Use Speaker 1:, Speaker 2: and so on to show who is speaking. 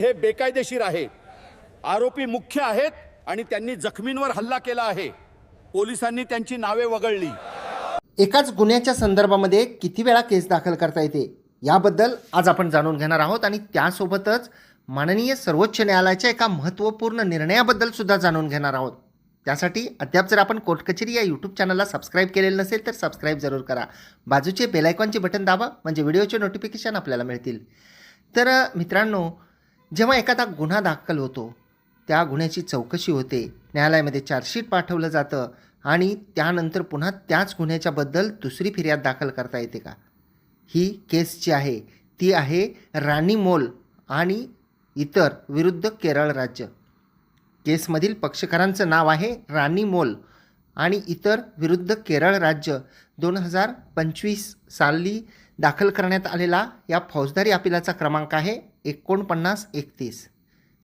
Speaker 1: हे बेकायदेशीर आहे। आरोपी मुख्य आहेत आणि त्यांनी जखमींवर हल्ला केला आहे। पोलिसांनी त्यांची नावे वगळली।
Speaker 2: एकाच गुन्ह्याच्या संदर्भामध्ये किती वेळा केस दाखल करता येते याबद्दल आज आपण जाणून घेणार आहोत आणि त्यासोबतच माननीय सर्वोच्च न्यायालयाच्या एका महत्त्वपूर्ण निर्णयाबद्दल सुद्धा जाणून घेणार आहोत। त्यासाठी अद्याप जर आपण कोर्ट कचेरी या यूट्यूब चॅनलला सबस्क्राईब केलेलं नसेल तर सबस्क्राईब जरूर करा। बाजूचे बेल आयकॉनचे बटन दाबा म्हणजे व्हिडिओचे नोटिफिकेशन आपल्याला मिळतील। तर मित्रांनो, जेव्हा एखादा गुन्हा दाखल होतो त्या गुन्ह्याची चौकशी होते, न्यायालयामध्ये चार्जशीट पाठवलं जातं आणि त्यानंतर पुन्हा त्याच गुन्ह्याच्याबद्दल दुसरी फिर्याद दाखल करता येते का? ही केस जी आहे ती आहे राणी मोल आणि इतर विरुद्ध केरळ राज्य। केसमधील पक्षकारांचं नाव आहे राणी मोल आणि इतर विरुद्ध केरळ राज्य। 2025 साली दाखल करण्यात आलेला या फौजदारी अपिलाचा क्रमांक आहे 4931।